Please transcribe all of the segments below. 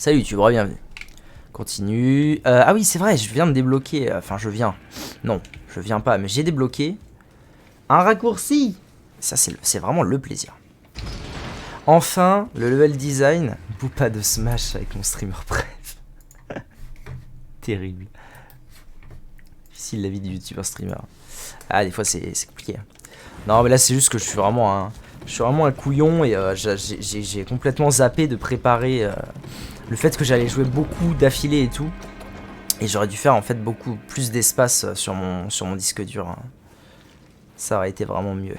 Salut YouTube, bienvenue. Continue. Ah oui, c'est vrai, je viens de débloquer. Enfin, je viens. Non, je viens pas, mais j'ai débloqué un raccourci. Ça, c'est vraiment le plaisir. Enfin, le level design. Boupa de Smash avec mon streamer bref. Terrible. Difficile la vie du youtubeur streamer. Ah, des fois, c'est compliqué. Non, mais là, c'est juste que je suis vraiment un couillon et j'ai complètement zappé de préparer le fait que j'allais jouer beaucoup d'affilée et tout. Et j'aurais dû faire en fait beaucoup plus d'espace sur mon disque dur. Hein. Ça aurait été vraiment mieux.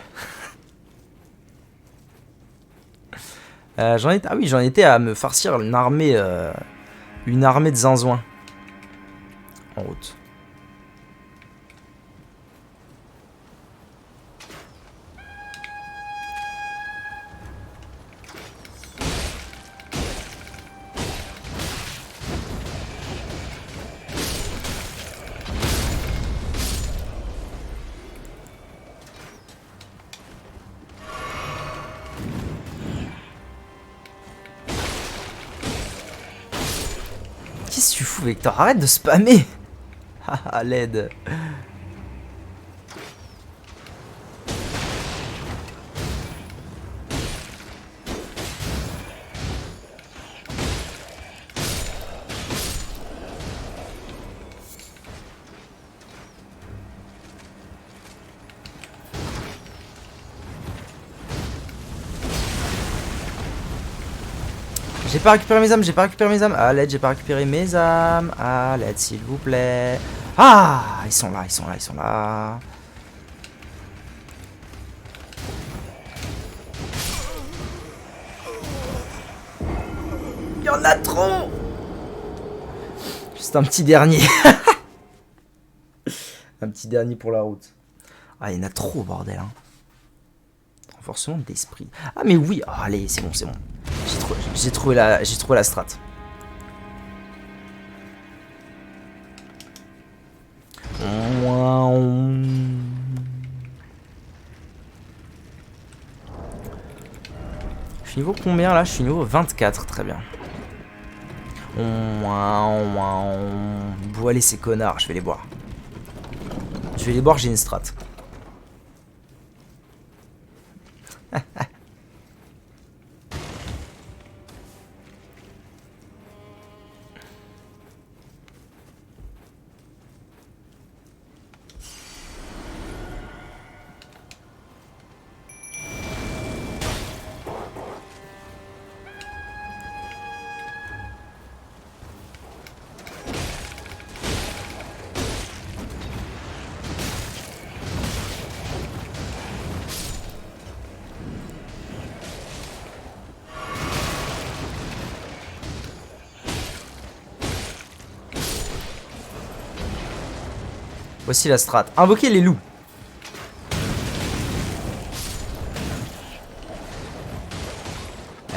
Ah oui, j'en étais à me farcir une armée de zinzouins en route. Qu'est-ce que tu fous, Vector? Arrête de spammer. Haha, l'aide. J'ai pas récupéré mes âmes, j'ai pas récupéré mes âmes. À l'aide, j'ai pas récupéré mes âmes. À l'aide, s'il vous plaît. Ah, ils sont là, ils sont là, ils sont là. Il y en a trop. Juste un petit dernier. Un petit dernier pour la route. Ah, il y en a trop, bordel. Hein. Renforcement d'esprit. Ah, mais oui. Oh, allez, c'est bon, c'est bon. J'ai trouvé la strat. Je suis niveau combien là? Je suis niveau 24, très bien. Bon, allez, ces connards, je vais les boire. Je vais les boire, j'ai une strat. Voici la strat. Invoquer les loups.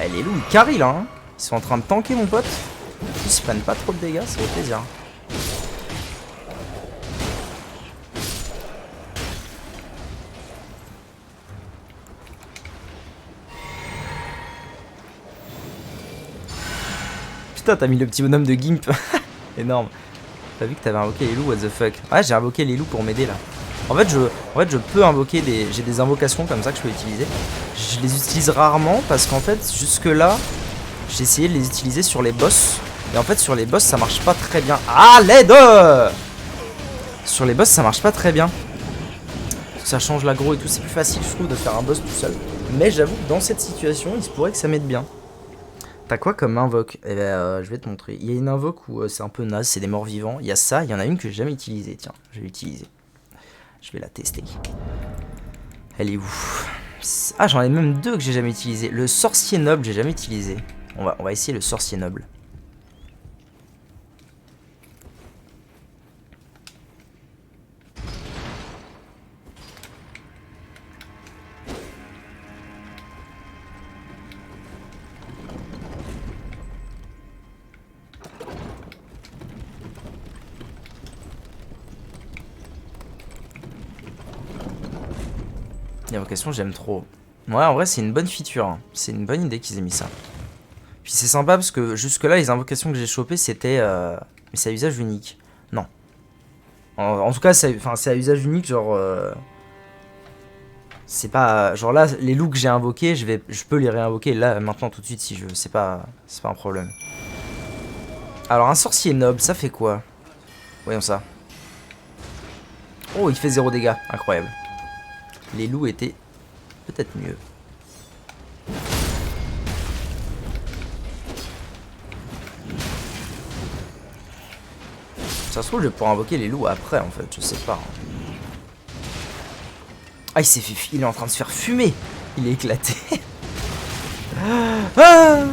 Eh, les loups, ils carrient là. Hein. Ils sont en train de tanker, mon pote. Ils se prennent pas trop de dégâts, ça fait plaisir. Putain, t'as mis le petit bonhomme de Gimp. Énorme. T'as vu que t'avais invoqué les loups, what the fuck. Ouais, j'ai invoqué les loups pour m'aider là. En fait, je peux invoquer des... J'ai des invocations comme ça que je peux utiliser. Je les utilise rarement parce qu'en fait, jusque là, j'ai essayé de les utiliser sur les boss. Et en fait, sur les boss, ça marche pas très bien. Ah, l'aide! Sur les boss, ça marche pas très bien. Parce que ça change l'aggro et tout. C'est plus facile, je trouve, de faire un boss tout seul. Mais j'avoue que dans cette situation, il se pourrait que ça m'aide bien. T'as quoi comme invoque? Eh ben, je vais te montrer. Il y a une invoque où c'est un peu naze, c'est des morts vivants. Il y a ça, il y en a une que j'ai jamais utilisée. Tiens, je vais l'utiliser. Je vais la tester. Elle est où? Ah, j'en ai même deux que j'ai jamais utilisé. Le sorcier noble, j'ai jamais utilisé. On va essayer le sorcier noble. L'évocation, j'aime trop. Ouais, en vrai, c'est une bonne feature. Hein. C'est une bonne idée qu'ils aient mis ça. Puis c'est sympa parce que jusque-là, les invocations que j'ai chopées, c'était... Mais c'est à usage unique. Non. En tout cas, c'est à usage unique, genre... C'est pas... Genre là, les loups que j'ai invoqués, je peux les réinvoquer là, maintenant, tout de suite, si je veux. C'est pas un problème. Alors, un sorcier noble, ça fait quoi? Voyons ça. Oh, il fait 0 dégâts. Incroyable. Les loups étaient peut-être mieux. Ça se trouve, je vais pouvoir invoquer les loups après, en fait. Je sais pas. Ah, il est en train de se faire fumer. Il est éclaté. Ah,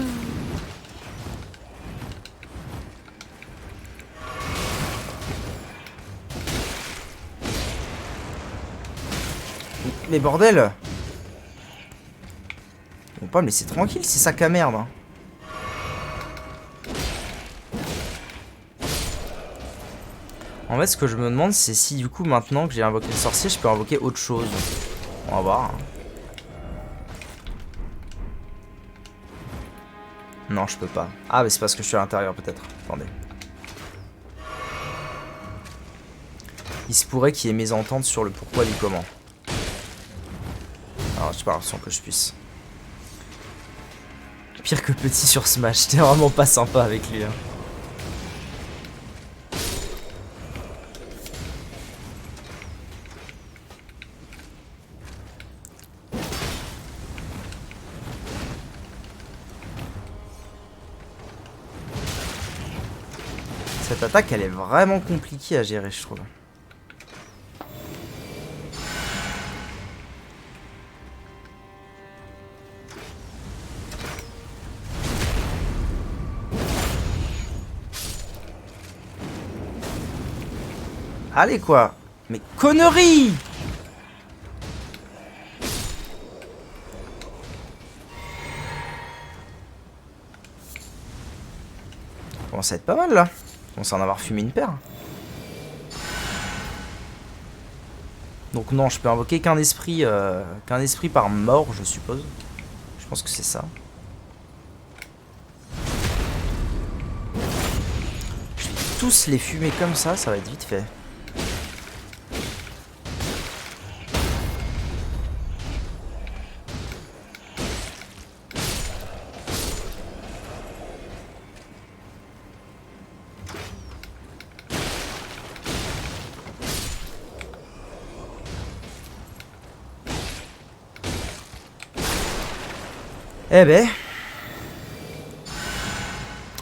mais bordel. On peut pas me laisser tranquille, c'est sac à merde. Hein. En fait, ce que je me demande, c'est si du coup, maintenant que j'ai invoqué le sorcier, je peux invoquer autre chose. On va voir. Hein. Non, je peux pas. Ah, mais c'est parce que je suis à l'intérieur, peut-être. Attendez. Il se pourrait qu'il y ait mésentente sur le pourquoi du comment. Alors, j'ai pas l'impression que je puisse. Pire que petit sur Smash, c'était vraiment pas sympa avec lui. Hein. Cette attaque, elle est vraiment compliquée à gérer, je trouve. Allez, quoi. Mais connerie! Bon, ça va être pas mal, là. On s'en avoir fumé une paire. Donc non, je peux invoquer qu'un esprit par mort, je suppose. Je pense que c'est ça. Je vais tous les fumer comme ça va être vite fait. Eh ben.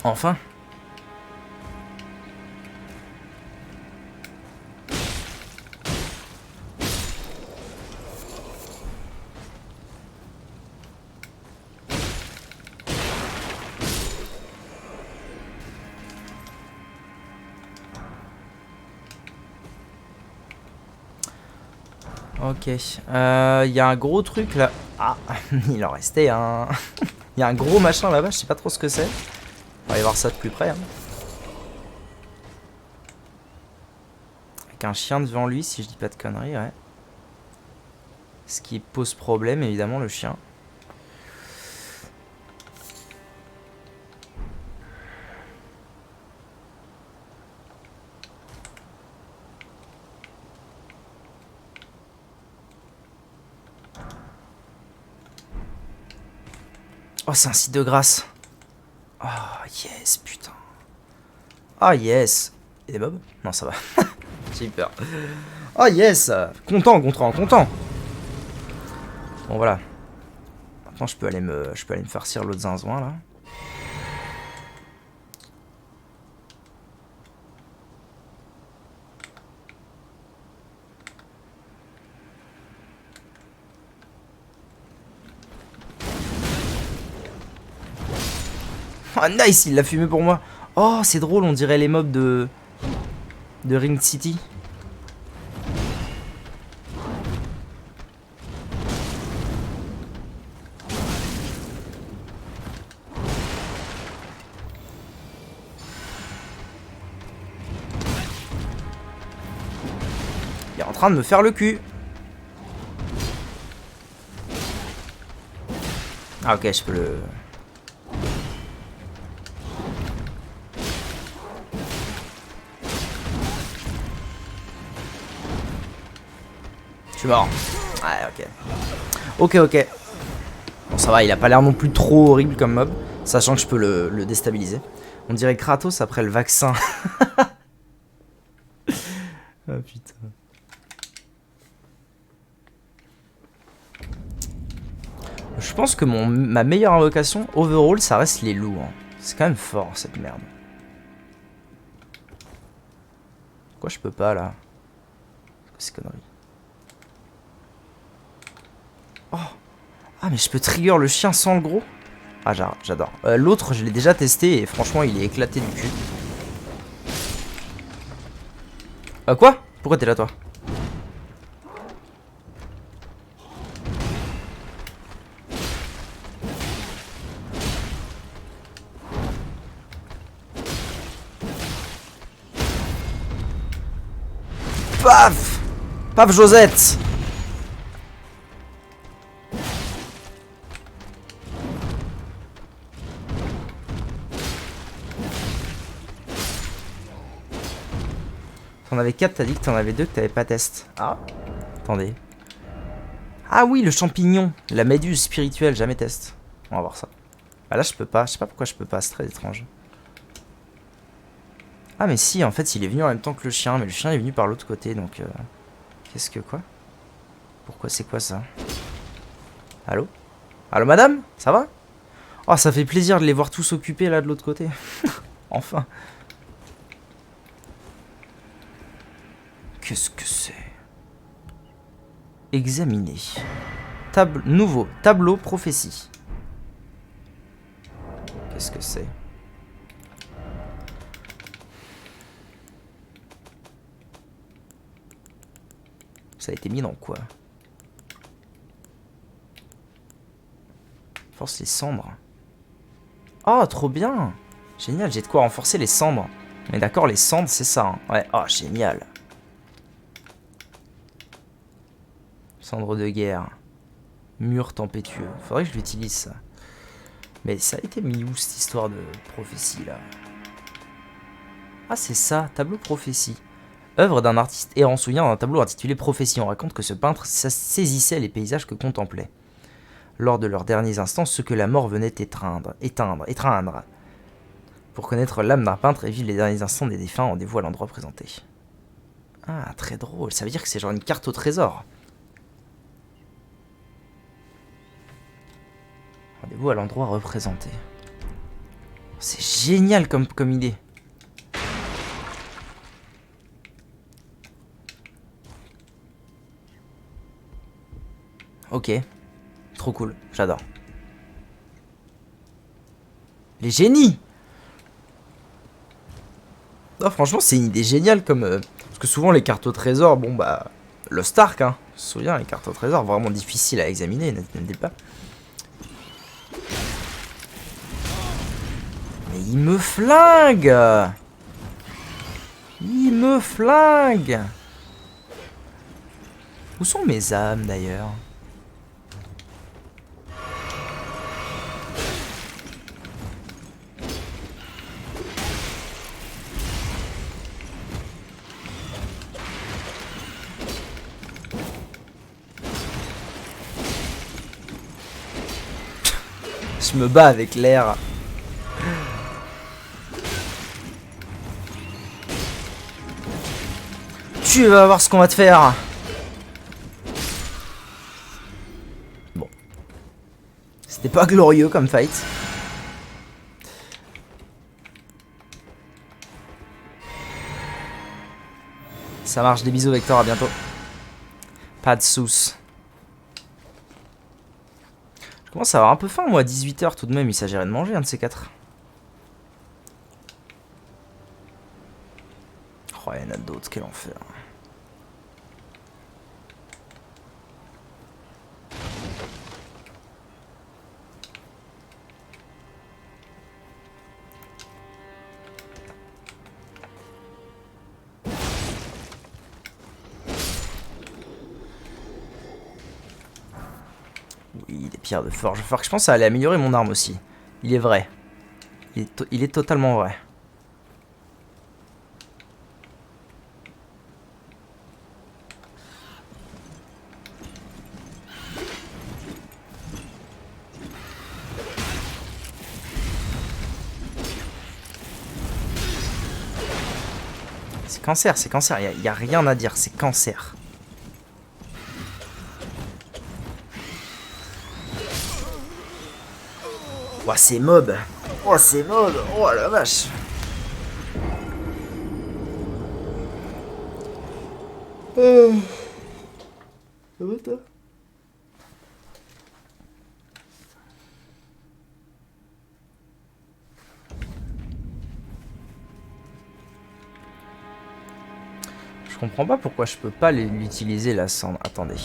Enfin. Ok. Il y a un gros truc là. Ah, il en restait un. Il y a un gros machin là-bas, je sais pas trop ce que c'est. On va aller voir ça de plus près. Hein. Avec un chien devant lui, si je dis pas de conneries, ouais. Ce qui pose problème, évidemment, le chien. Oh, c'est un site de grâce. Oh, yes, putain. Oh, yes. Et des mobs? Non, ça va. J'ai eu peur. Oh, yes. Content, content. Bon, voilà. Maintenant, je peux aller me farcir l'autre zinzouin, là. Oh, nice, il l'a fumé pour moi. Oh, c'est drôle, on dirait les mobs de Ring City. Il est en train de me faire le cul. Ah ok, je peux le... suis mort. Ouais, ok. Ok, ok. Bon, ça va, il a pas l'air non plus trop horrible comme mob. Sachant que je peux le déstabiliser. On dirait Kratos après le vaccin. Ah putain. Je pense que ma meilleure invocation, overall, ça reste les loups. Hein. C'est quand même fort, cette merde. Pourquoi je peux pas, là? C'est connerie. Oh. Ah, mais je peux trigger le chien sans le gros? Ah, j'adore. L'autre, je l'ai déjà testé et franchement, il est éclaté du cul. Quoi? Pourquoi t'es là, toi? Paf! Paf, Josette! T'en avais 4, t'as dit que t'en avais 2, que t'avais pas test. Ah. Attendez. Ah oui, le champignon. La méduse spirituelle, jamais test. On va voir ça. Ah là, je peux pas. Je sais pas pourquoi je peux pas, c'est très étrange. Ah mais si, en fait, il est venu en même temps que le chien. Mais le chien est venu par l'autre côté, donc... Qu'est-ce que quoi? Pourquoi c'est quoi ça? Allô? Allô madame? Ça va? Oh, ça fait plaisir de les voir tous occupés là de l'autre côté. Enfin. Qu'est-ce que c'est? Examiner. Nouveau. Tableau prophétie. Qu'est-ce que c'est? Ça a été mis dans quoi? Force les cendres. Oh, trop bien! Génial, j'ai de quoi renforcer les cendres. Mais d'accord, les cendres, c'est ça. Hein. Ouais, oh, génial. Cendres de guerre. Mur tempétueux. Faudrait que je l'utilise, ça. Mais ça a été mis où, cette histoire de prophétie, là? Ah, c'est ça, tableau prophétie. Œuvre d'un artiste errant, souvenir d'un tableau intitulé Prophétie. On raconte que ce peintre saisissait les paysages que contemplait. Lors de leurs derniers instants, ce que la mort venait étreindre. Pour connaître l'âme d'un peintre et vivre les derniers instants des défunts, rendez-vous à l'endroit présenté. Ah, très drôle. Ça veut dire que c'est genre une carte au trésor. Rendez-vous à l'endroit représenté. C'est génial comme idée. Ok. Trop cool. J'adore. Les génies! Non, franchement, c'est une idée géniale comme... parce que souvent, les cartes au trésor, bon, bah... Le Stark, hein. Je me souviens, les cartes au trésor, vraiment difficiles à examiner, n'est-ce pas? Mais il me flingue! Il me flingue! Où sont mes âmes, d'ailleurs? Je me bats avec l'air. Tu vas voir ce qu'on va te faire. Bon. C'était pas glorieux comme fight. Ça marche, des bisous Vector, à bientôt. Pas de sous. Je commence à avoir un peu faim moi, 18 h tout de même, il s'agirait de manger un de ces quatre. Oh, il y en a d'autres, quel enfer. Oui, des pierres de forge. Faut que je pense à aller améliorer mon arme aussi. Il est vrai. Il est totalement vrai. C'est cancer, c'est cancer. Y a rien à dire, c'est cancer. Oh, c'est mob. Oh, c'est mob. Oh, la vache. Ça va, toi? Je comprends pas pourquoi je peux pas l'utiliser la cendre. Attendez.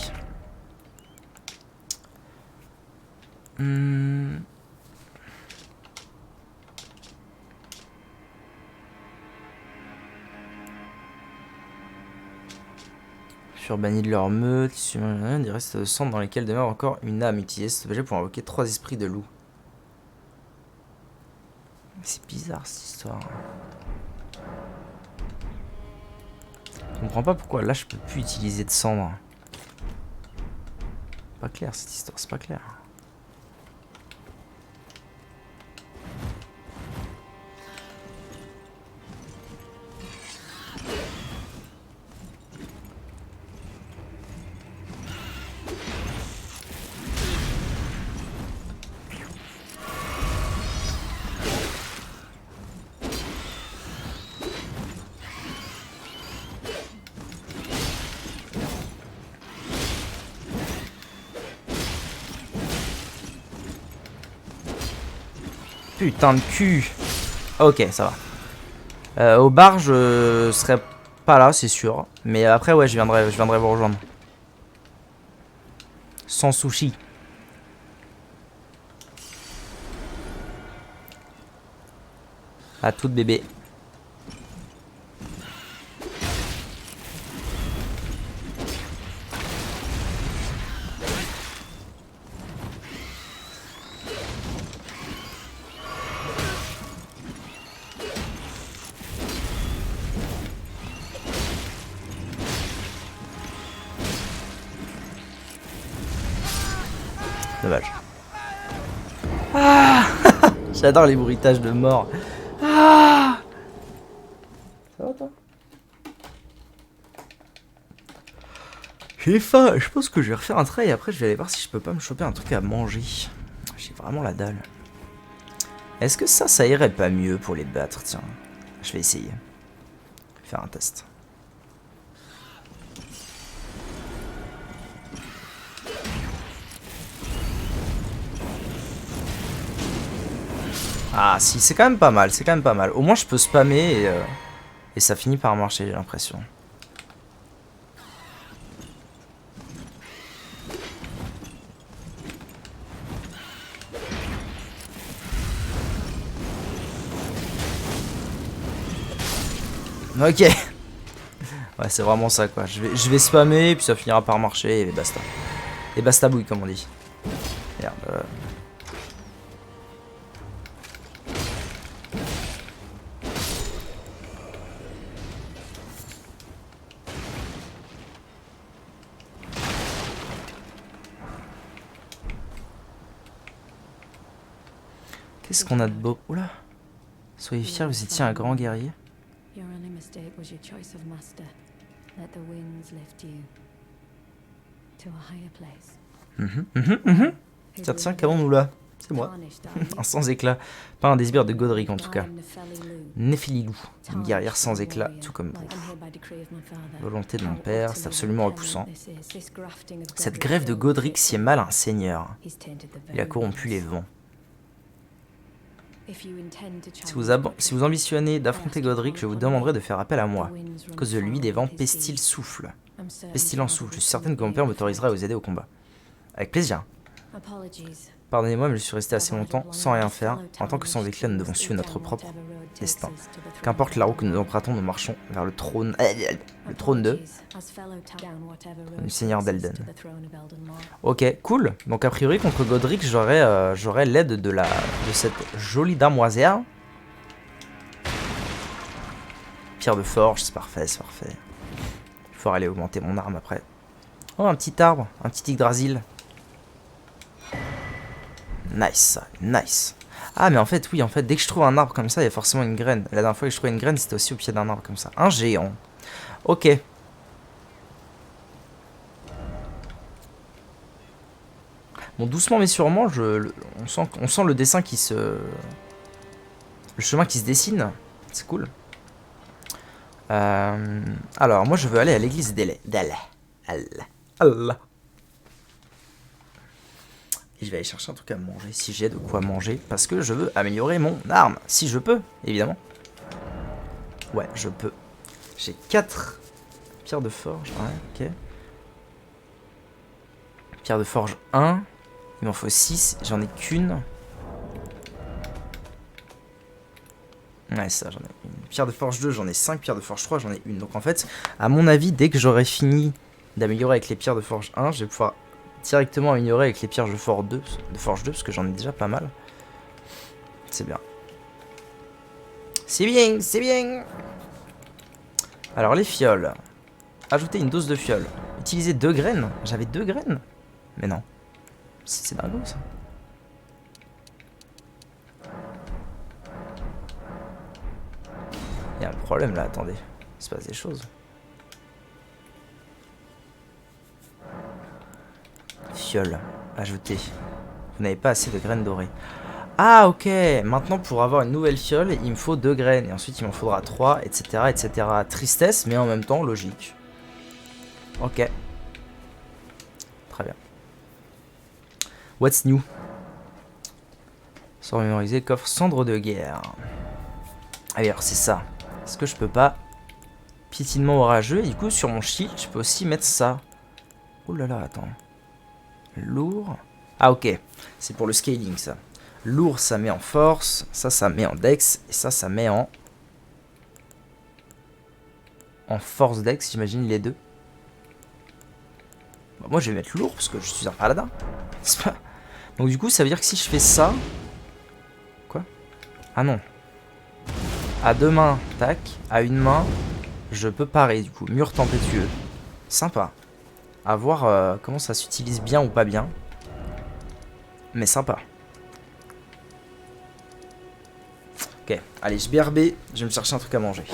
Furent bannis de leur meute, des restes de cendres dans lesquels demeure encore une âme. Utilisée cet objet pour invoquer 3 esprits de loup. C'est bizarre cette histoire. Je comprends pas pourquoi là je peux plus utiliser de cendres. Pas clair cette histoire, c'est pas clair. Putain de cul. Ok, ça va. Au bar, je serai pas là, c'est sûr. Mais après, ouais, je viendrai vous rejoindre. Sans sushi. À toute bébé. Dommage. Ah j'adore les bruitages de mort. Ah ça va toi? J'ai faim, je pense que je vais refaire un trait et après je vais aller voir si je peux pas me choper un truc à manger. J'ai vraiment la dalle. Est-ce que ça irait pas mieux pour les battre? Tiens, je vais essayer. Faire un test. Ah si, c'est quand même pas mal, c'est quand même pas mal. Au moins je peux spammer et ça finit par marcher, j'ai l'impression. Ok. Ouais, c'est vraiment ça quoi. Je vais spammer et puis ça finira par marcher et basta. Et basta bouille comme on dit. Merde. Qu'est-ce qu'on a de beau? Oula. Soyez fiers, vous étiez un grand guerrier. Tiens, qu'avons-nous là? C'est moi. Un sans éclat. Pas un désir de Godric en tout cas. Nephelilou, une guerrière sans éclat, tout comme vous. Volonté de mon père, c'est absolument repoussant. Cette grève de Godric sied mal à un seigneur. Il a corrompu les vents. Si vous ambitionnez d'affronter Godric, je vous demanderai de faire appel à moi. À cause de lui, des vents pestiles soufflent. Pestilent souffle. Je suis certaine que mon père m'autorisera à vous aider au combat. Avec plaisir. Pardonnez-moi, mais je suis resté assez longtemps sans rien faire. En tant que sans éclat, nous devons suivre notre propre destin. Qu'importe la route que nous empruntons, nous marchons vers le trône du seigneur d'Elden. Ok, cool. Donc a priori contre Godric, j'aurai l'aide de cette jolie damoiselle. Pierre de forge, c'est parfait, c'est parfait. Il faut aller augmenter mon arme après. Oh, un petit arbre, un petit Yggdrasil. Nice, nice. Ah, mais en fait, oui, en fait, dès que je trouve un arbre comme ça, il y a forcément une graine. La dernière fois que je trouvais une graine, c'était aussi au pied d'un arbre comme ça. Un géant. Ok. Bon, doucement mais sûrement, on sent le dessin qui se... Le chemin qui se dessine. C'est cool. Alors, moi, je veux aller à l'église d'Elle. Allah. Et je vais aller chercher un truc à manger, si j'ai de quoi manger. Parce que je veux améliorer mon arme. Si je peux, évidemment. Ouais, je peux. J'ai 4 pierres de forge. Ouais, ok. Pierre de forge 1. Il m'en faut 6. J'en ai qu'une. Ouais, ça, j'en ai une. Pierre de forge 2, j'en ai 5. Pierre de forge 3, j'en ai une. Donc en fait, à mon avis, dès que j'aurai fini d'améliorer avec les pierres de forge 1, je vais pouvoir directement améliorer avec les pierres de forge 2, parce que j'en ai déjà pas mal. C'est bien. C'est bien, c'est bien. Alors les fioles. Ajouter une dose de fioles. Utiliser 2 graines. J'avais 2 graines. Mais non. C'est dingo ça. Il y a un problème là, attendez. Il se passe des choses. Fioles. Ajouter. Vous n'avez pas assez de graines dorées. Ah ok, maintenant pour avoir une nouvelle fiole, il me faut 2 graines, et ensuite il m'en faudra 3, etc. etc. Tristesse, mais en même temps logique. Ok. Très bien. What's new? Sort mémorisé, coffre cendre de guerre. Ah oui, alors c'est ça. Est-ce que je peux pas... Piétinement orageux, et du coup sur mon shield, je peux aussi mettre ça. Oh là là, attends. Lourd. Ah ok, c'est pour le scaling ça. Lourd, ça met en force, ça met en dex, et ça met en force dex, j'imagine les deux. Bah, moi je vais mettre lourd parce que je suis un paladin. Pas... Donc du coup ça veut dire que si je fais ça... Quoi? Ah non. À 2 mains, tac. À une main, je peux parer du coup. Mur tempétueux. Sympa. À voir comment ça s'utilise bien ou pas bien. Mais sympa. Ok, allez, je BRB, je vais me chercher un truc à manger.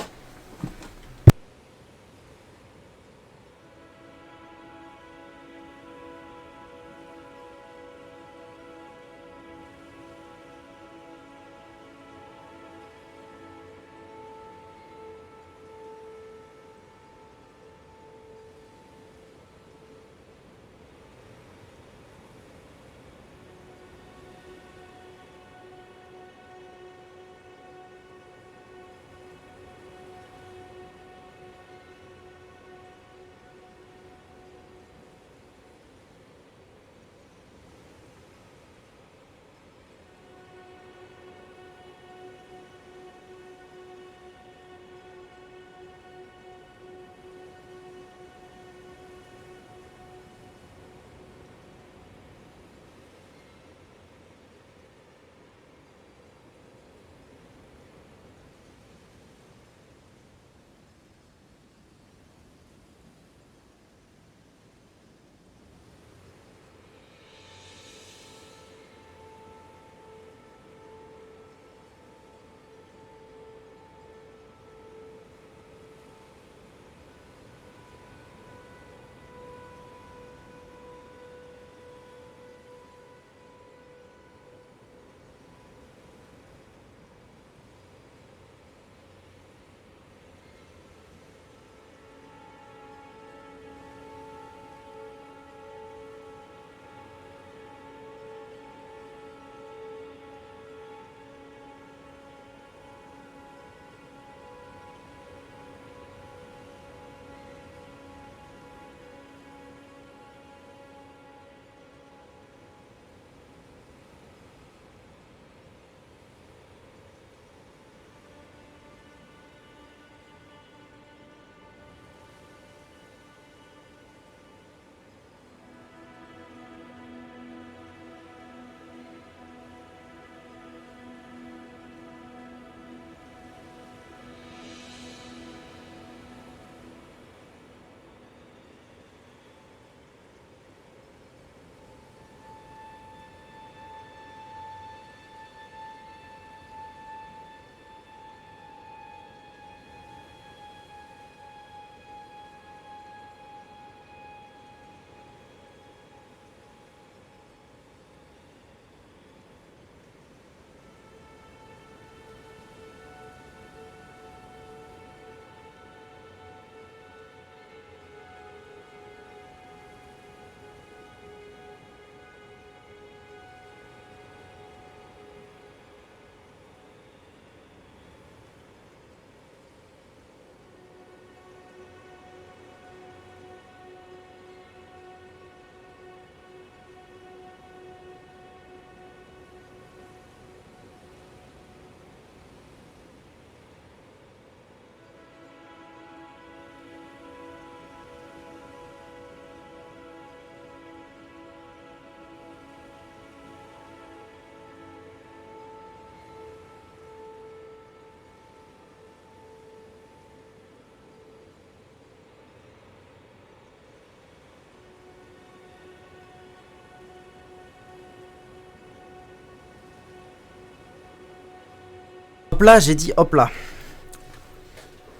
Hop là, j'ai dit hop là.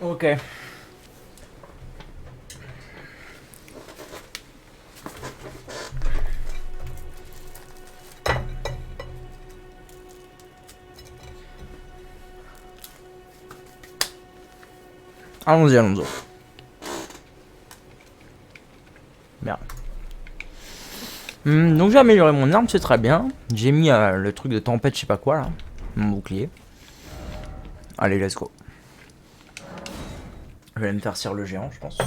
Ok. Allons-y, allons-y. Merde. Donc j'ai amélioré mon arme, c'est très bien. J'ai mis le truc de tempête, je sais pas quoi là. Mon bouclier. Allez, let's go. Je vais me faire cire le géant, je pense.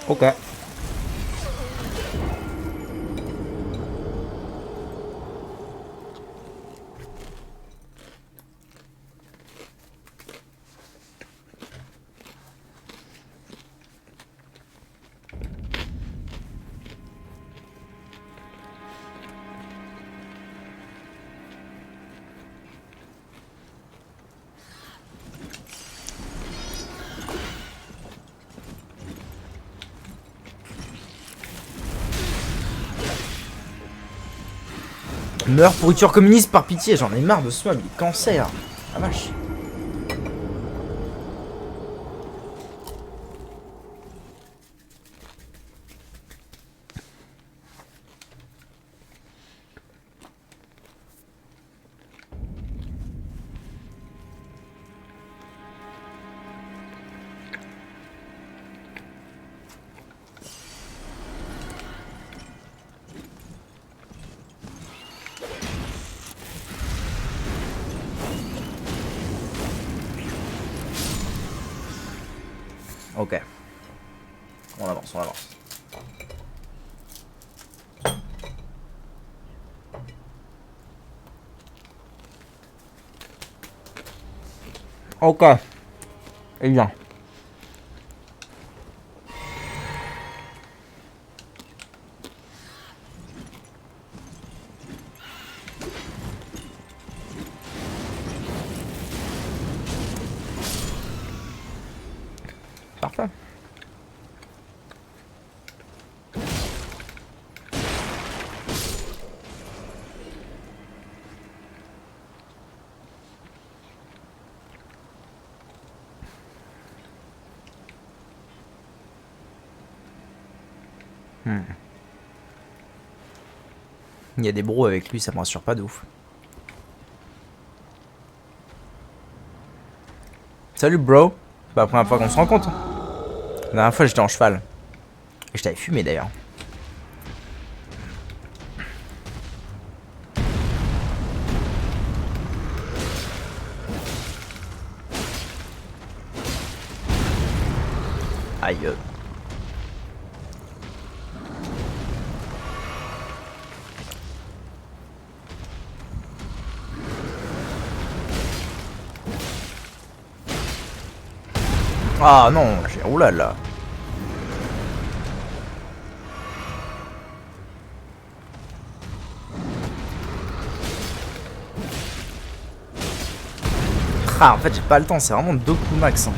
Ok. Meurs, pourriture communiste, par pitié, j'en ai marre de ce mob, il est cancer. Ah vache. Ok. On avance, on avance. Ok. Eh bien. Parfait. Il y a des bros avec lui, ça me rassure pas de ouf. Salut bro. C'est pas la première fois qu'on se rencontre. La dernière fois j'étais en cheval. Et je t'avais fumé d'ailleurs. Aïe. Ah non, j'ai... Oulala. Ah, en fait j'ai pas le temps, c'est vraiment 2 coups max. Hein.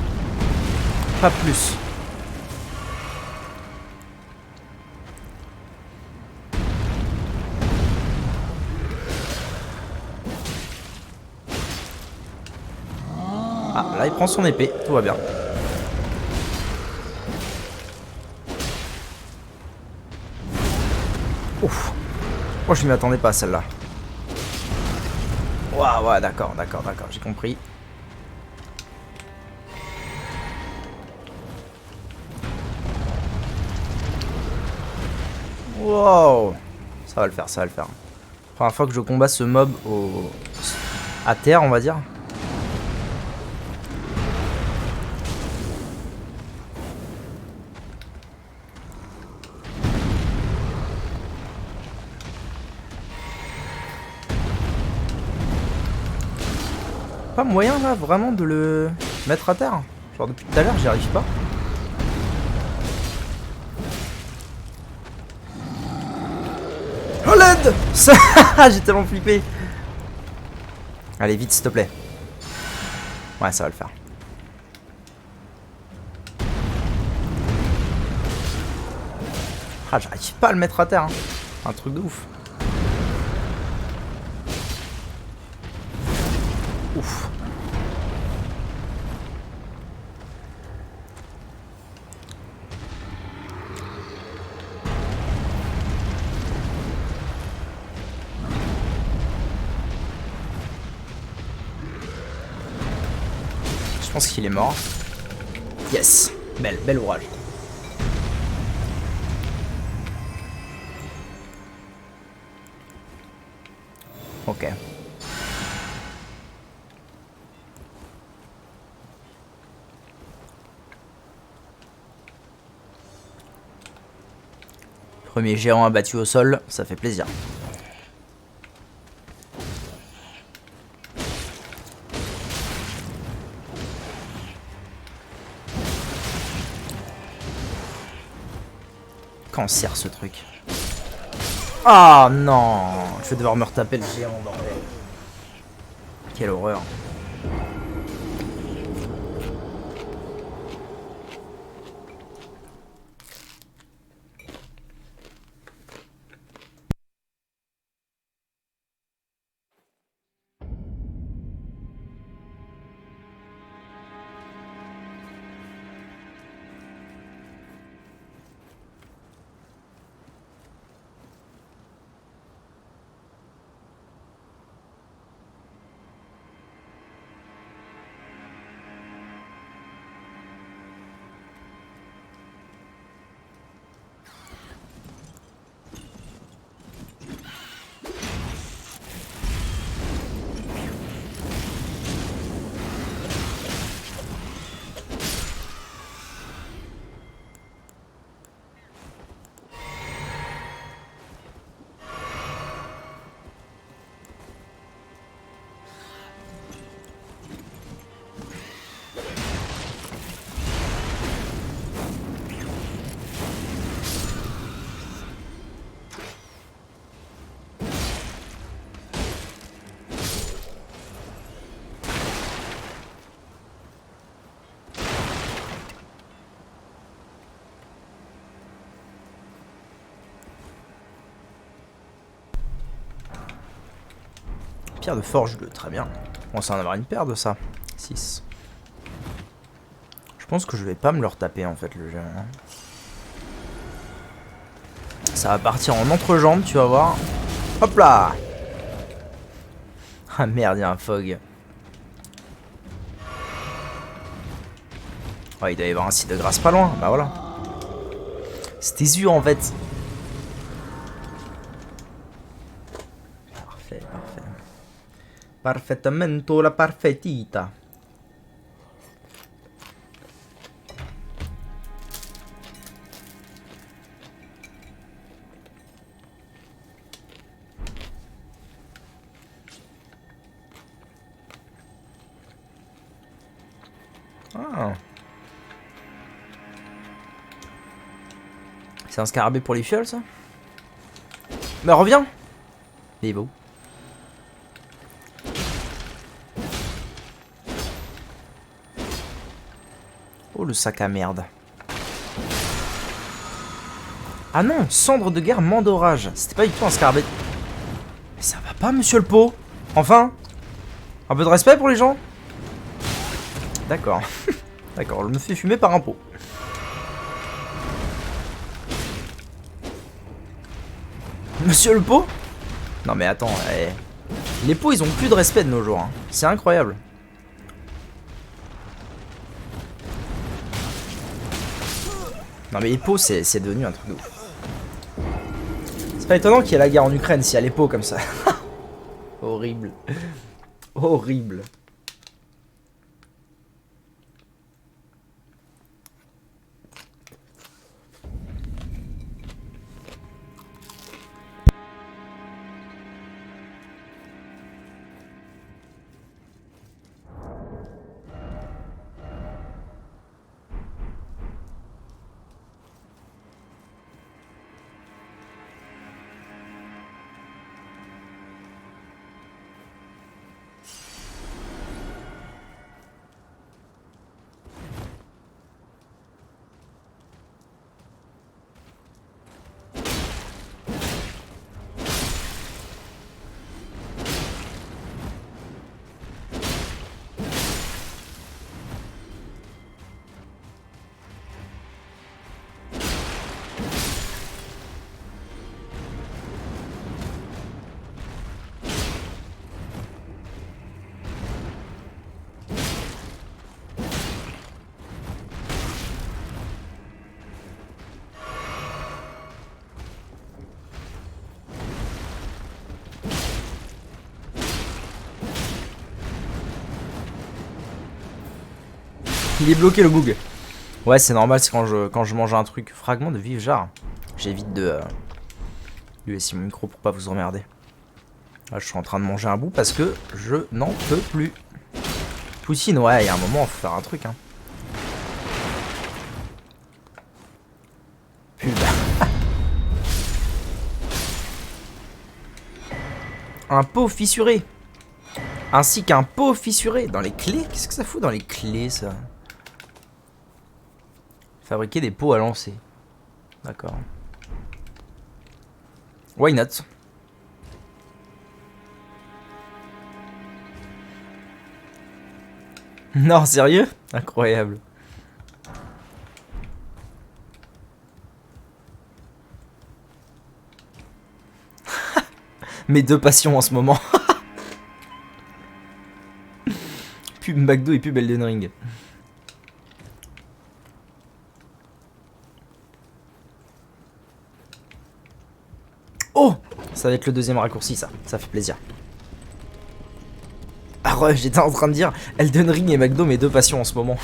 Pas plus. Ah, là il prend son épée, tout va bien. Ouf. Oh, je m'y attendais pas celle-là. Waouh, ouais, d'accord, d'accord, d'accord, j'ai compris. Wow. Ça va le faire, ça va le faire. Première fois que je combats ce mob à terre, on va dire. Pas moyen là, vraiment, de le mettre à terre. Genre depuis tout à l'heure, j'y arrive pas. Oh l'aide. J'ai tellement flippé. Allez, vite, s'il te plaît. Ouais, ça va le faire. Ah, j'arrive pas à le mettre à terre. Hein. Un truc de ouf. Ouf. Je pense qu'il est mort. Yes. Bel ouvrage. Ok. Premier géant abattu au sol, ça fait plaisir. Cancer ce truc. Ah non, je vais devoir me retaper le géant, bordel. Quelle horreur. Pierre de forge bleu, très bien. On va en avoir une paire de ça. 6. Je pense que je vais pas me le retaper en fait le jeu. Ça va partir en entrejambe, tu vas voir. Hop là. Ah merde, il y a un fog. Oh, il doit y avoir un site de grâce pas loin. Bah voilà. C'était sûr en fait. Parfait, parfait. Perfettamento la perfettita. Ah. C'est un scarabée pour les fioles ça? Bah reviens. Il est beau. Oh le sac à merde. Ah non, cendre de guerre mandorage. C'était pas du tout un scarabée. Mais ça va pas monsieur le pot. Enfin. Un peu de respect pour les gens. D'accord. D'accord, je me fais fumer par un pot. Monsieur le pot? Non mais attends, les pots ils ont plus de respect de nos jours. Hein. C'est incroyable. Non mais les pots c'est devenu un truc de ouf. C'est pas étonnant qu'il y ait la guerre en Ukraine s'il y a les pots comme ça. Horrible. Horrible. Il est bloqué le boug. Ouais, c'est normal, c'est quand je mange un truc. Fragment de vif jarre. J'évite de laisser mon micro pour pas vous emmerder. Là, je suis en train de manger un bout parce que je n'en peux plus. Poutine, ouais, il y a un moment, faut faire un truc. Hein. Pub. Un pot fissuré. Ainsi qu'un pot fissuré dans les clés. Qu'est-ce que ça fout dans les clés, ça? Fabriquer des pots à lancer. D'accord. Why not? Non, sérieux? Incroyable. Mes deux passions en ce moment. Pub McDo et pub Elden Ring. Oh! Ça va être le deuxième raccourci, ça. Ça fait plaisir. Ah ouais, j'étais en train de dire Elden Ring et McDo, mes deux passions en ce moment.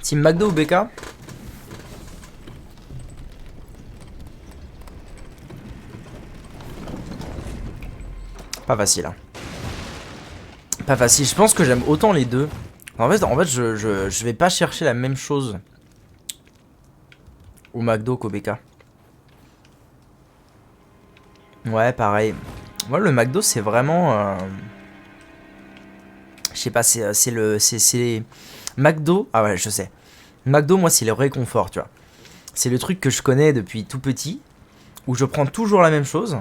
Team McDo ou BK? Pas facile. Hein. Pas facile. Je pense que j'aime autant les deux. En fait je vais pas chercher la même chose au McDo qu'au BK. Ouais, pareil. Moi, le McDo, c'est vraiment... Je sais pas, c'est McDo... Ah ouais, je sais. McDo, moi, c'est le réconfort, tu vois. C'est le truc que je connais depuis tout petit, où je prends toujours la même chose.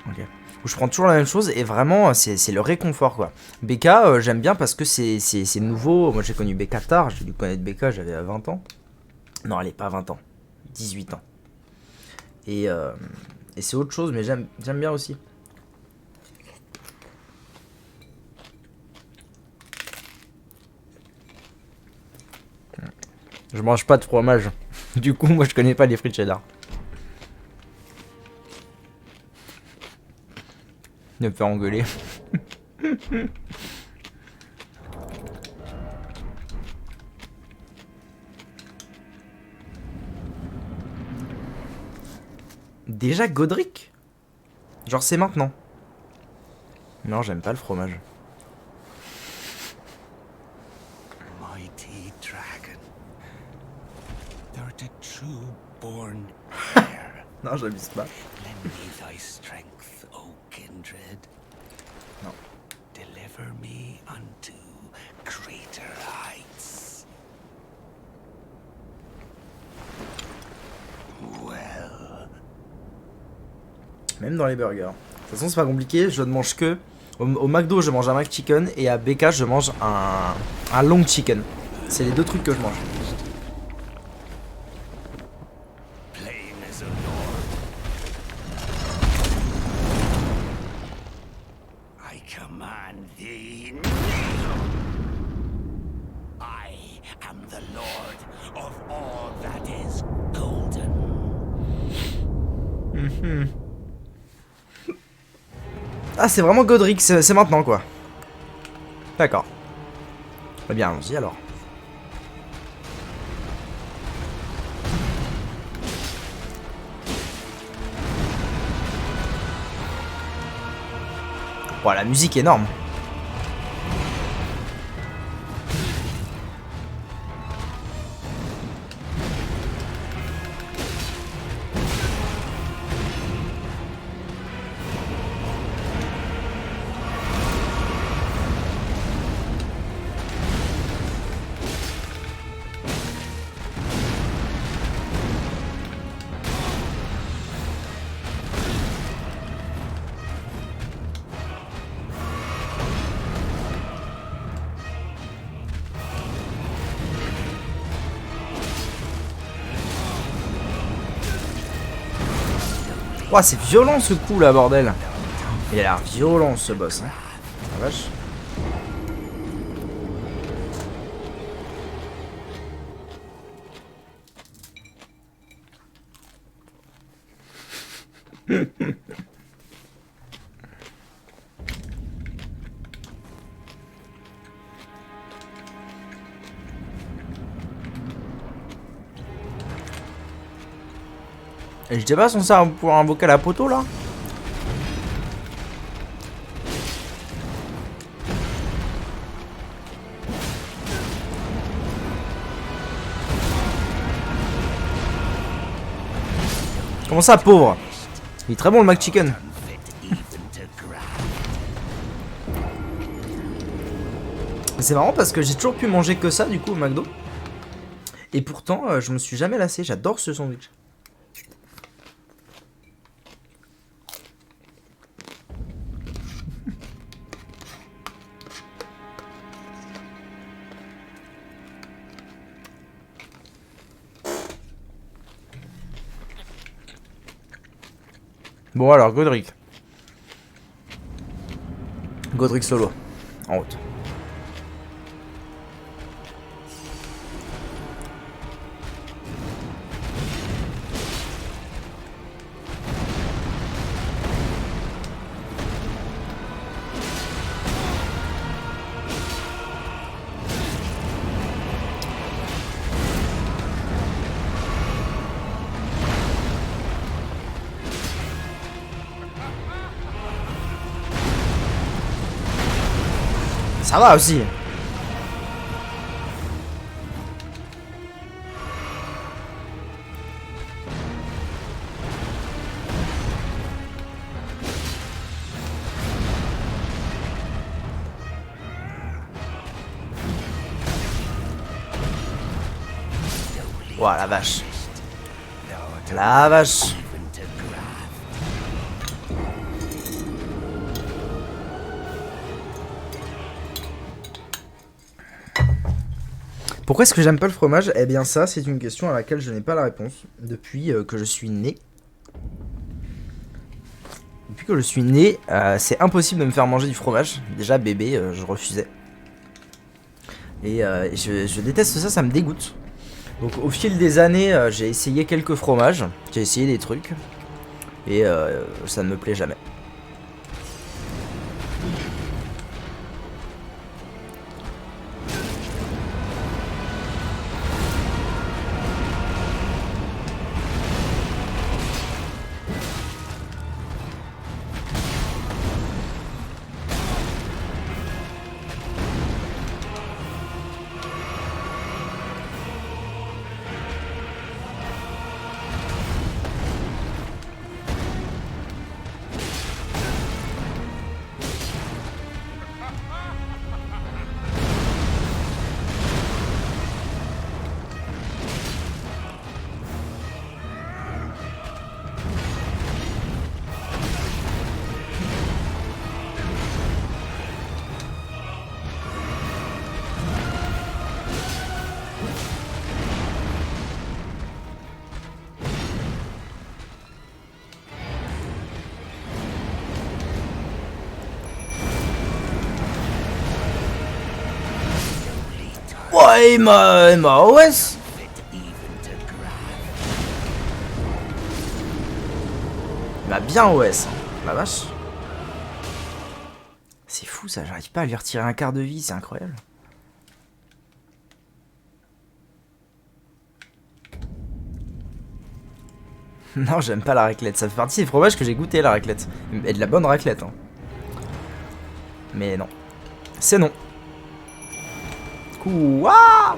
Ok. Où je prends toujours la même chose, et vraiment, c'est le réconfort, quoi. BK, j'aime bien parce que c'est nouveau. Moi, j'ai connu BK tard. J'ai dû connaître BK, j'avais 20 ans. Non, elle est pas 20 ans. 18 ans. Et c'est autre chose, mais j'aime bien aussi. Je mange pas de fromage. Du coup, moi, je connais pas les frites cheddar. Ne me faire engueuler. Déjà Godric? Genre c'est maintenant. Non, j'aime pas le fromage. Mighty dragon, thou art a true born heir. Non, j'abuse pas. Lend me thy strength, O kindred. Non. Deliver me unto greater heights. Well. Même dans les burgers. De toute façon, c'est pas compliqué, je ne mange que... Au McDo, je mange un McChicken et à BK, je mange un long chicken. C'est les deux trucs que je mange. Plain as a lord. I command thee kneel. I am the lord of all that is golden. Ah, c'est vraiment Godric, c'est maintenant, quoi. D'accord. Eh bien, allons-y, alors. Oh, la musique est énorme. Ouah, c'est violent ce coup là, bordel. Il a l'air violent ce boss. Hein. La vache. Et je sais pas, ça pour invoquer la poteau là. Comment ça, pauvre? Il est très bon le McChicken. C'est marrant parce que j'ai toujours pu manger que ça du coup au McDo. Et pourtant, je me suis jamais lassé. J'adore ce sandwich. Bon alors, Godric. Godric solo. En route. Ça va aussi. Ouah, la vache. La vache. Pourquoi est-ce que j'aime pas le fromage? Eh bien ça, c'est une question à laquelle je n'ai pas la réponse depuis que je suis né. Depuis que je suis né, c'est impossible de me faire manger du fromage. Déjà bébé, je refusais. Et je déteste ça, ça me dégoûte. Donc au fil des années, j'ai essayé quelques fromages, j'ai essayé des trucs. Et ça ne me plaît jamais. Ouais, il m'a OS. Il m'a bien OS, hein. La vache. C'est fou ça, j'arrive pas à lui retirer un quart de vie, c'est incroyable. Non, j'aime pas la raclette, ça fait partie des fromages que j'ai goûté la raclette. Et de la bonne raclette. Hein. Mais non. C'est non. Ouah!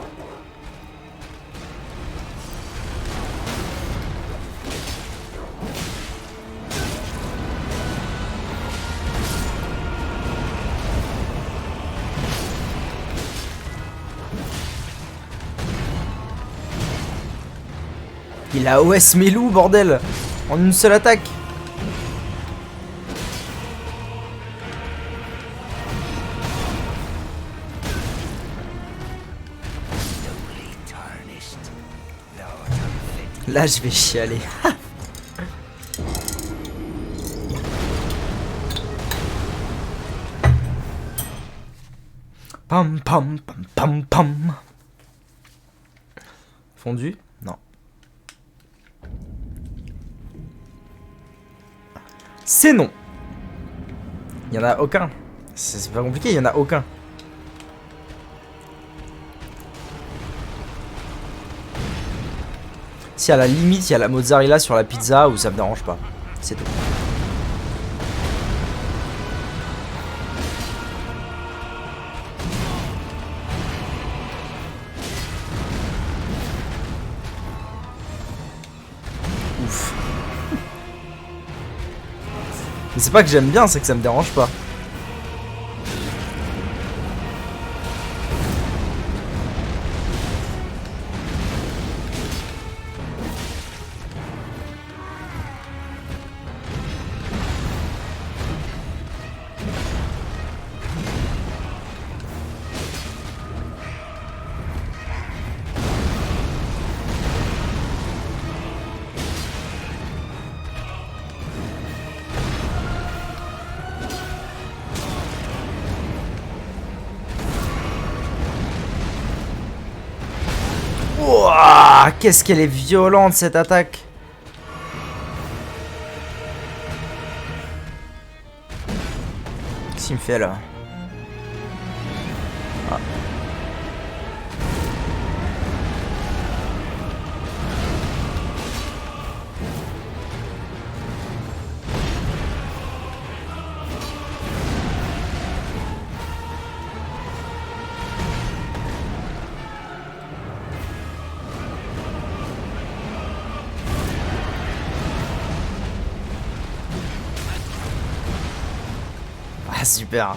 Il a OS Melou, bordel! En une seule attaque! Là, je vais chialer. Pam pam pam pam pam. Fondu? Non. C'est non. Il y en a aucun. C'est pas compliqué, il y en a aucun. Si à la limite il y a la mozzarella sur la pizza ou ça me dérange pas. C'est tout. Ouf. Mais c'est pas que j'aime bien, c'est que ça me dérange pas. Ouah, qu'est-ce qu'elle est violente cette attaque. Qu'est-ce qu'il me fait là? Ah. Ah, super.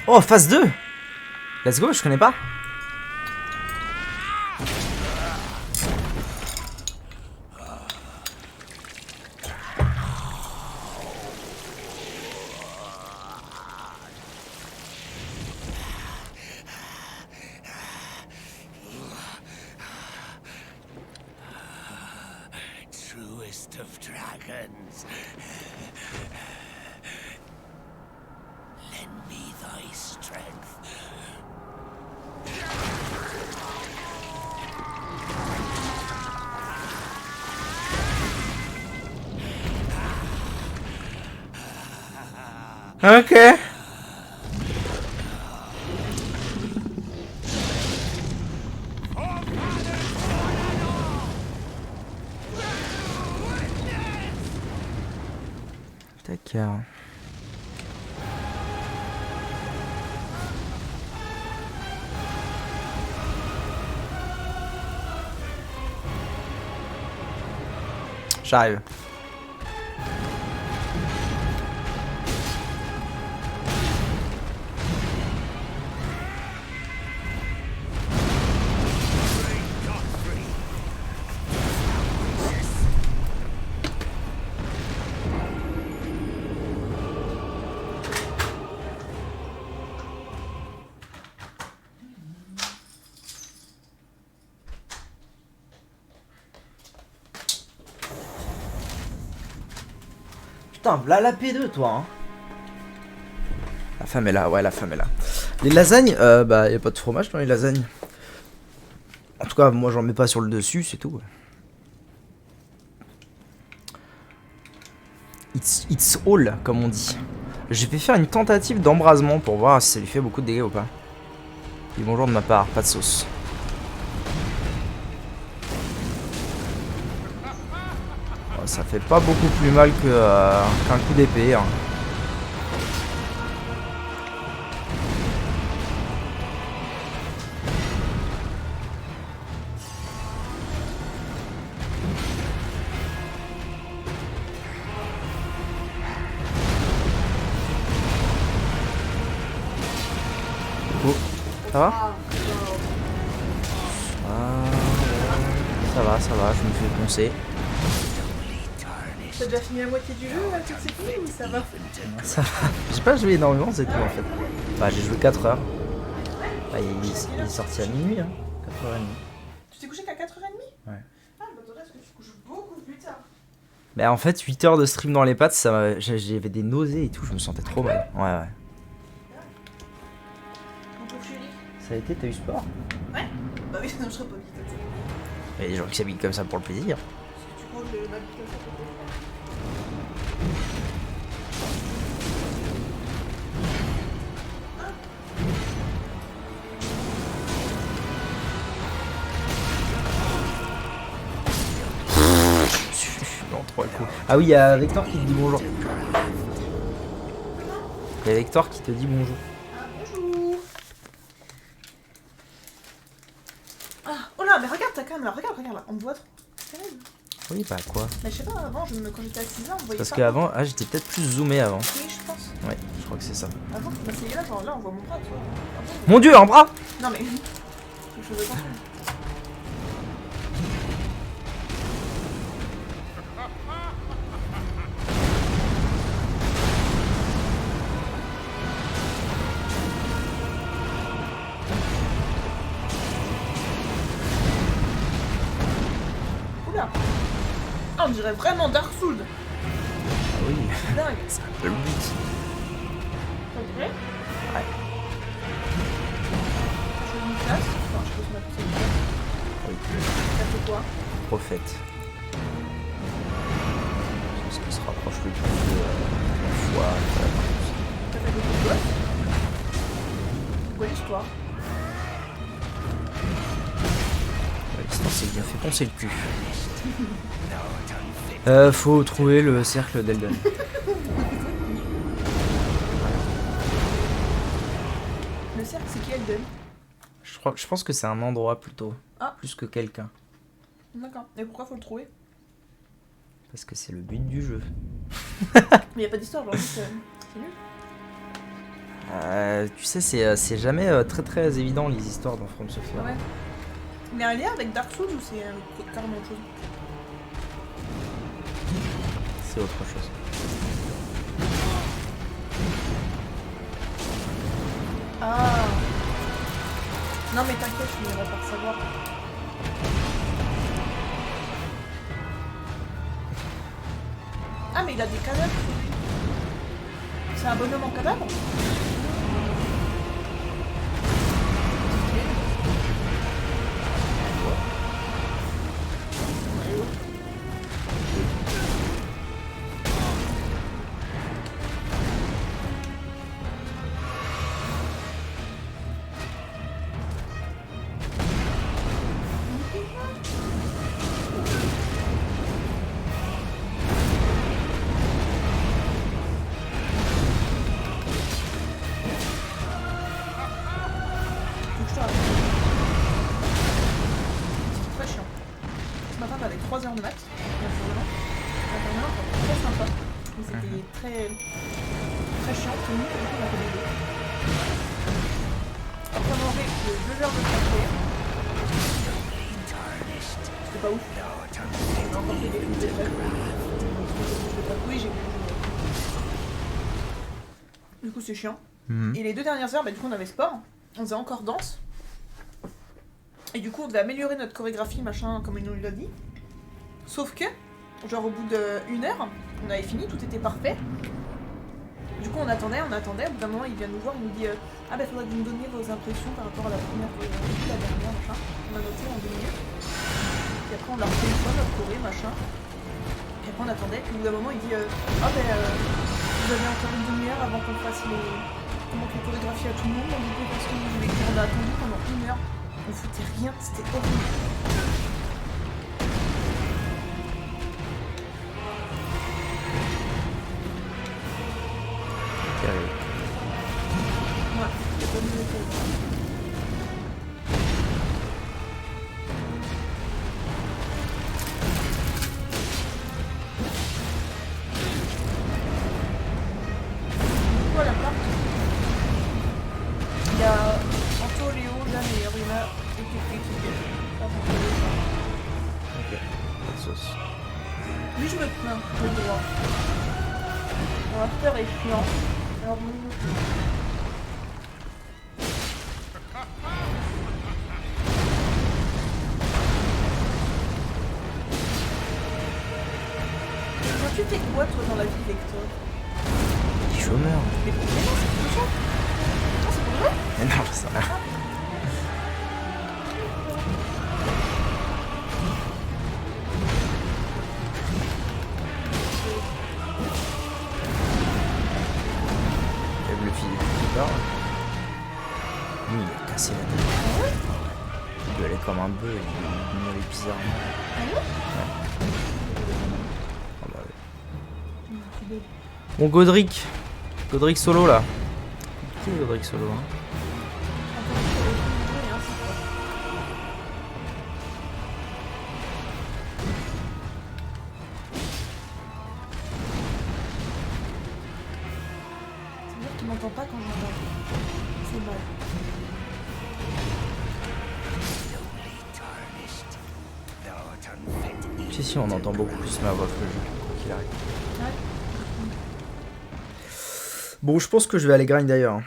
Oh, phase 2. Let's go, je connais pas. Truest of dragons. Lend me thy strength. Ok. D'accord. J'arrive. Putain, v'là la P2 toi hein. La femme est là, ouais la femme est là. Les lasagnes, bah y a pas de fromage dans les lasagnes. En tout cas moi j'en mets pas sur le dessus, c'est tout. It's all comme on dit. Je vais faire une tentative d'embrasement pour voir si ça lui fait beaucoup de dégâts ou pas. Et bonjour de ma part, pas de sauce. Ça fait pas beaucoup plus mal qu'un coup d'épée. Hein. Oh, ça va? Ça va, je me fais poncer. T'as déjà fini la moitié du jeu là, toutes ces filles ou ça va? Ça va. J'ai pas joué énormément, c'est tout en fait. Bah, j'ai joué 4 heures. Bah, il est sorti à minuit, hein. 4h30. Tu t'es couché qu'à 4h30? Ouais. Ah, bah attends, est-ce que tu te couches beaucoup plus tard? Bah, en fait, 8 heures de stream dans les pattes, j'avais des nausées et tout, je me sentais trop mal. Ouais. Mon pauvre chéri. Ça a été, t'as eu sport? Ouais? Bah oui, sinon je serais pas vite. Il y a des gens qui s'habillent comme ça pour le plaisir. Si tu crois que je vais m'habiller comme ça, peut-être. Non, trop cool. Ah oui, il y a Vector qui te dit bonjour. Il y a Vector qui te dit bonjour. Ah, bonjour. Ah, oh là, mais regarde ta caméra, regarde là, on me voit trop. C'est terrible. Oui, bah quoi? Mais je sais pas, avant, quand j'étais assise là, on me voyait Parce pas. qu'avant, j'étais peut-être plus zoomé avant. Oui, je pense. Ouais, je crois que c'est ça. Avant, bah c'est là, genre, là, on voit mon bras, tu vois. Avant, Mon dieu, un bras! non mais, je faisais attention. Oula. Ah, on dirait vraiment Dark Souls. Ah oui, C'est dingue. c'est un peu le but. Ça dirait. Ouais. Je fais une classe. Enfin, je pose ma petite classe. Oui, Ça fait quoi? prophète. C'est ce qui se rapproche le plus de la foi. Ça fait beaucoup de gosses. C'est quoi l'histoire? L'histoire, c'est bien fait poncer le cul. Faut trouver le cercle d'Elden. Le cercle, c'est qui Elden? Je pense que c'est un endroit plutôt. Ah. Plus que quelqu'un. D'accord. Et pourquoi faut le trouver? Parce que c'est le but du jeu. Mais y a pas d'histoire, genre juste, c'est nul. Tu sais, c'est jamais très évident les histoires dans From Software. Ouais. Mais un lien avec Dark Souls ou c'est carrément autre chose? C'est autre chose. Ah. Non mais t'inquiète, je finirai par savoir. Ah mais il a des cadavres. C'est un bonhomme en cadavre? Très chiant. Ce matin t'avais 3 heures de maths. Vraiment, très sympa. Mais c'était très chiant. Tout le monde, du coup, on a fait des jeux. Après manger 2 heures de café. C'était pas ouf. On a encore fait des trucs de fête. Oui, j'ai du coup, c'est chiant. Et les 2 dernières heures, bah, du coup, on avait sport. On faisait encore danse. Et du coup, on devait améliorer notre chorégraphie, machin, comme il nous l'a dit. Sauf que, genre au bout d'1 heure, on avait fini, tout était parfait. Du coup, on attendait. Au bout d'un moment, il vient nous voir, il nous dit ah, bah, faudrait que vous me donniez vos impressions par rapport à la première chorégraphie, la dernière, machin. On a noté en 2 minutes. Puis après, on l'a refait une fois, notre choré, machin. Puis après, on attendait. Puis au bout d'un moment, il dit ah, ben, vous avez encore une demi-heure avant qu'on fasse comment les chorégraphies à tout le monde. On dit parce que vous voulez dire, on a attendu pendant 1 heure. On foutait rien, c'était horrible. Voilà, part. Il y a Anto, Léo, Jeanne et Aurina et Kéké qui viennent. Ok, pas de sauce. Lui, je me plains, le droit. Mon after est chiant. Alors, moi, je me plains. Tu fais quoi, toi, dans la vie, Vector? Petit chômeur. Mais non, c'est pour ça. Non, c'est pour vrai. Mais non, ça va. Le fil qui part. Lui, il a cassé la tête. Il gueulait comme un bœuf, il mourait bizarrement. Ah ouais? Ah bah ouais. Bon, Godric. Godric solo là. Qui est Godric solo hein? C'est-à-dire qu'il m'entend pas quand j'entends. C'est mal. Si, on entend beaucoup plus ma voix que le jeu, quoi qu'il arrive. Ouais. Bon, je pense que je vais aller grind d'ailleurs.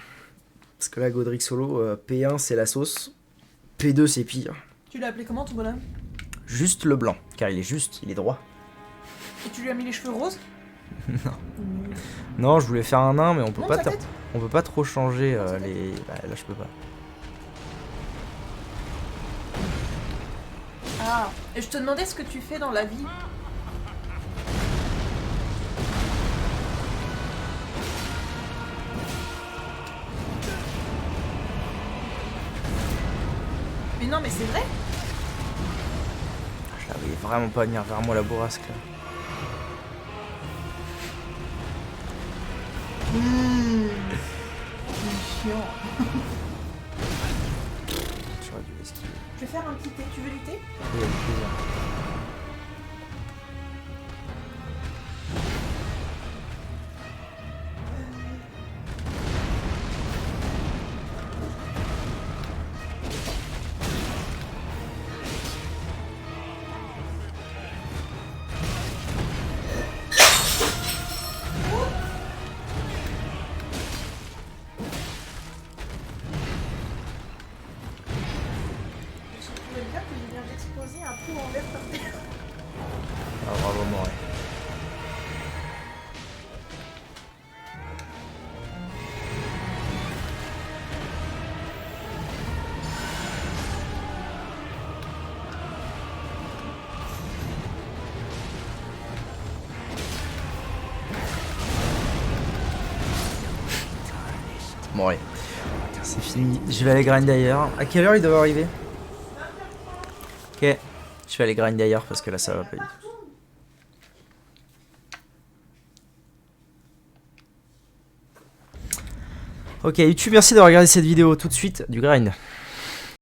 Parce que là, Godric solo, P1 c'est la sauce. P2 c'est pire. Tu l'as appelé comment ton bonhomme? Juste le blanc, car il est juste, il est droit. Et tu lui as mis les cheveux roses? Non. Non, je voulais faire un nain, mais on peut Montre pas, sa tête. on peut pas trop changer les. Bah, là, je peux pas. Ah, et je te demandais ce que tu fais dans la vie. Mais non, mais c'est vrai. Je la voyais vraiment pas venir vers moi la bourrasque là. C'est chiant. J'aurais dû esquiver. Je vais faire un petit thé. Tu veux du thé? Oui, avec plaisir. Je trouvais bien que je viens d'exploser un pot en verre par terre. Ah, bravo, Moré. Bon allez, c'est fini. Je vais aller grind ailleurs. À quelle heure il doit arriver? Ok, je vais aller grind ailleurs parce que là ça va pas vite. Ok YouTube, merci d'avoir regardé cette vidéo. Tout de suite du grind.